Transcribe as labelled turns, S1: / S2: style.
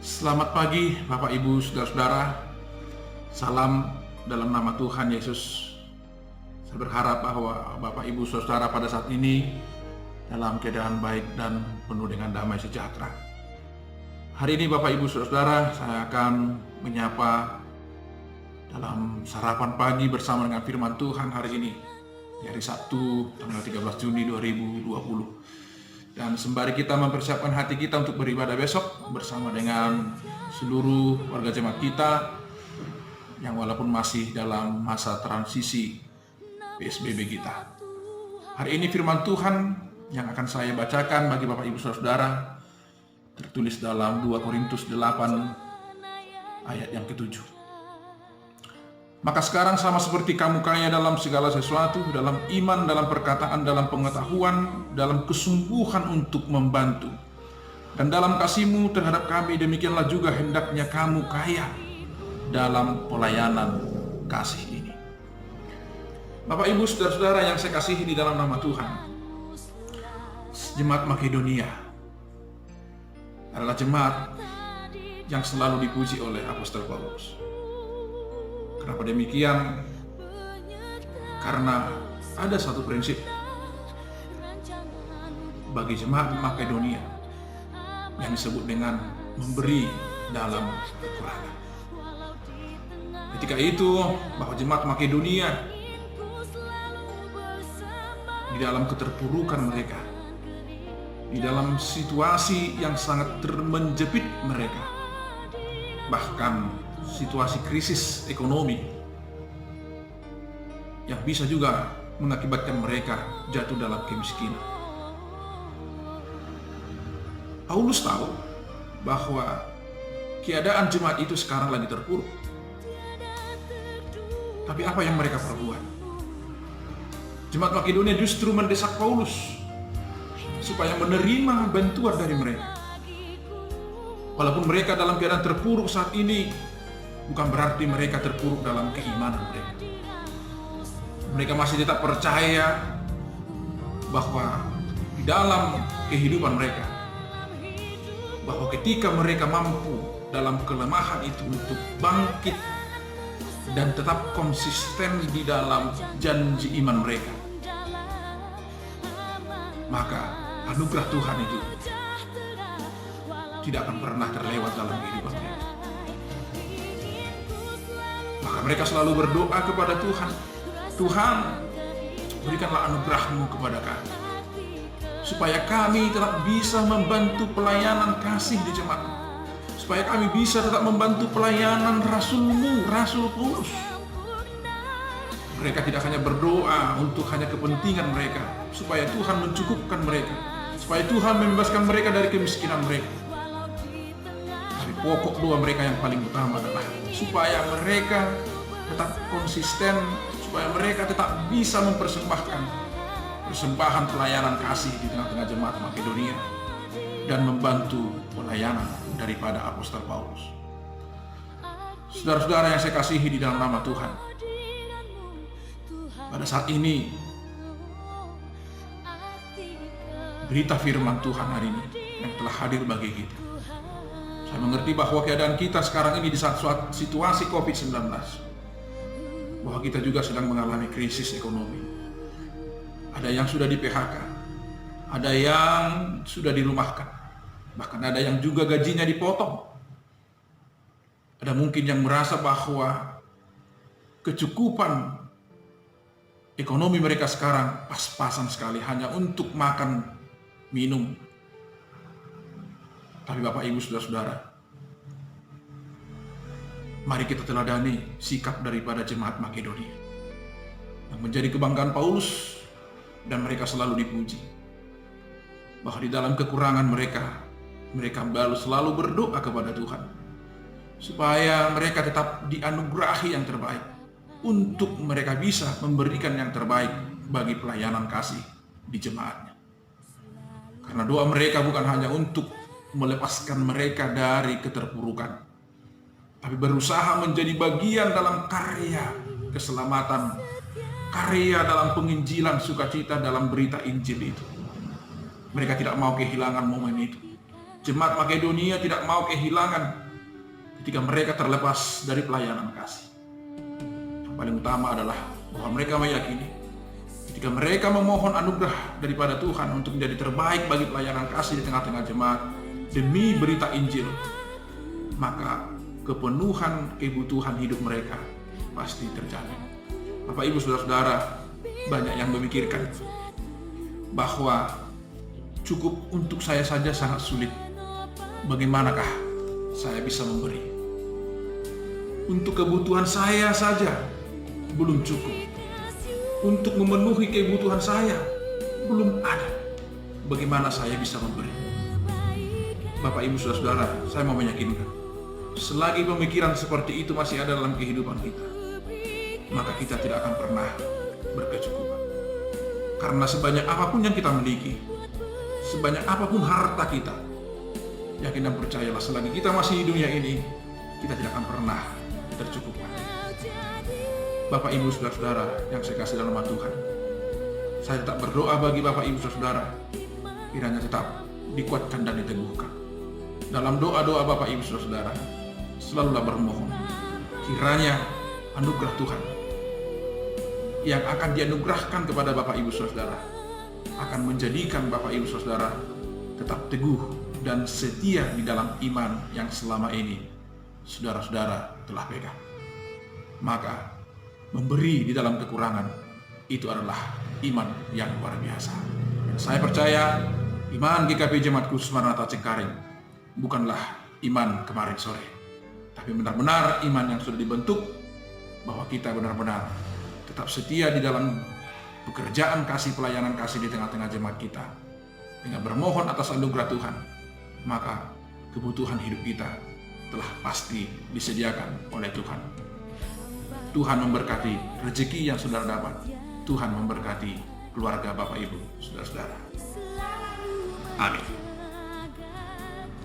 S1: Selamat pagi Bapak Ibu Saudara-saudara. Salam dalam nama Tuhan Yesus. Saya berharap bahwa Bapak Ibu Saudara pada saat ini dalam keadaan baik dan penuh dengan damai sejahtera. Hari ini Bapak Ibu Saudara, saya akan menyapa dalam sarapan pagi bersama dengan firman Tuhan hari ini, di hari Sabtu tanggal 13 Juni 2020. Dan sembari kita mempersiapkan hati kita untuk beribadah besok bersama dengan seluruh warga jemaat kita yang walaupun masih dalam masa transisi PSBB kita. Hari ini firman Tuhan yang akan saya bacakan bagi Bapak Ibu Saudara tertulis dalam 2 Korintus 8 ayat yang ke-7. Maka sekarang sama seperti kamu kaya dalam segala sesuatu, dalam iman, dalam perkataan, dalam pengetahuan, dalam kesungguhan untuk membantu, dan dalam kasihmu terhadap kami, demikianlah juga hendaknya kamu kaya dalam pelayanan kasih ini. Bapak Ibu Saudara-saudara yang saya kasihi di dalam nama Tuhan, Jemaat Makedonia adalah jemaat yang selalu dipuji oleh Apostol Paulus. Kenapa demikian? Karena ada satu prinsip bagi jemaat Makedonia yang disebut dengan memberi dalam kekurangan. Ketika itu bahwa jemaat Makedonia di dalam keterpurukan mereka, di dalam situasi yang sangat menjepit mereka, bahkan situasi krisis ekonomi yang bisa juga mengakibatkan mereka jatuh dalam kemiskinan. Paulus tahu bahwa keadaan jemaat itu sekarang lagi terpuruk. Tapi apa yang mereka perbuat? Jemaat Makedonia justru mendesak Paulus supaya menerima bantuan dari mereka. Walaupun mereka dalam keadaan terpuruk saat ini, bukan berarti mereka terpuruk dalam keimanan mereka. Mereka masih tetap percaya bahwa di dalam kehidupan mereka, bahwa ketika mereka mampu dalam kelemahan itu untuk bangkit dan tetap konsisten di dalam janji iman mereka, maka anugerah Tuhan itu tidak akan pernah terlewat dalam kehidupan mereka. Maka mereka selalu berdoa kepada Tuhan, Tuhan, berikanlah anugerah-Mu kepada kami, supaya kami tetap bisa membantu pelayanan kasih di jemaat, supaya kami bisa tetap membantu pelayanan Rasul-Mu, Rasul Paulus. Mereka tidak hanya berdoa untuk hanya kepentingan mereka, supaya Tuhan mencukupkan mereka, supaya Tuhan membebaskan mereka dari kemiskinan mereka. Tapi pokok doa mereka yang paling utama adalah supaya mereka tetap konsisten, supaya mereka tetap bisa mempersembahkan persembahan pelayanan kasih di tengah-tengah jemaat Makedonia dan membantu pelayanan daripada Apostol Paulus. Saudara-saudara yang saya kasihi di dalam nama Tuhan, pada saat ini berita firman Tuhan hari ini yang telah hadir bagi kita, saya mengerti bahwa keadaan kita sekarang ini di saat situasi COVID-19, bahwa kita juga sedang mengalami krisis ekonomi. Ada yang sudah di PHK, ada yang sudah dirumahkan, bahkan ada yang juga gajinya dipotong. Ada mungkin yang merasa bahwa kecukupan ekonomi mereka sekarang pas-pasan sekali hanya untuk makan, minum. Tapi Bapak Ibu Saudara-saudara, mari kita teladani sikap daripada jemaat Makedonia yang menjadi kebanggaan Paulus, dan mereka selalu dipuji bahwa di dalam kekurangan mereka selalu berdoa kepada Tuhan supaya mereka tetap dianugerahi yang terbaik untuk mereka bisa memberikan yang terbaik bagi pelayanan kasih di jemaatnya. Karena doa mereka bukan hanya untuk melepaskan mereka dari keterpurukan, tapi berusaha menjadi bagian dalam karya keselamatan, karya dalam penginjilan sukacita dalam berita Injil itu. Mereka tidak mau kehilangan momen itu. Jemaat Makedonia tidak mau kehilangan ketika mereka terlepas dari pelayanan kasih. Yang paling utama adalah bahwa mereka meyakini ketika mereka memohon anugerah daripada Tuhan untuk menjadi terbaik bagi pelayanan kasih di tengah-tengah jemaat demi berita Injil, maka kepenuhan kebutuhan hidup mereka pasti terjamin. Bapak Ibu Saudara-saudara, banyak yang memikirkan bahwa cukup untuk saya saja sangat sulit. Bagaimanakah saya bisa memberi? Untuk kebutuhan saya saja belum cukup. Untuk memenuhi kebutuhan saya belum ada. Bagaimana saya bisa memberi? Bapak Ibu Saudara-saudara, saya mau meyakinkan, selagi pemikiran seperti itu masih ada dalam kehidupan kita, maka kita tidak akan pernah berkecukupan. Karena sebanyak apapun yang kita miliki, sebanyak apapun harta kita, yakin dan percayalah, selagi kita masih di dunia ini, kita tidak akan pernah tercukupkan. Bapak Ibu Saudara-saudara yang saya kasih dalam nama Tuhan, saya tetap berdoa bagi Bapak Ibu Saudara, kiranya tetap dikuatkan dan diteguhkan. Dalam doa-doa Bapak Ibu Saudara, selalulah bermohon, kiranya anugerah Tuhan yang akan dianugerahkan kepada Bapak Ibu Saudara akan menjadikan Bapak Ibu Saudara tetap teguh dan setia di dalam iman yang selama ini saudara-saudara telah pegang. Maka memberi di dalam kekurangan itu adalah iman yang luar biasa. Dan saya percaya iman GKP Jemaat Khusus Maranatha Cengkareng bukanlah iman kemarin sore, tapi benar-benar iman yang sudah dibentuk bahwa kita benar-benar tetap setia di dalam pekerjaan kasih, pelayanan kasih di tengah-tengah jemaat kita. Dengan bermohon atas anugerah Tuhan, maka kebutuhan hidup kita telah pasti disediakan oleh Tuhan. Tuhan memberkati rezeki yang saudara dapat. Tuhan memberkati keluarga Bapak Ibu, saudara-saudara. Amin.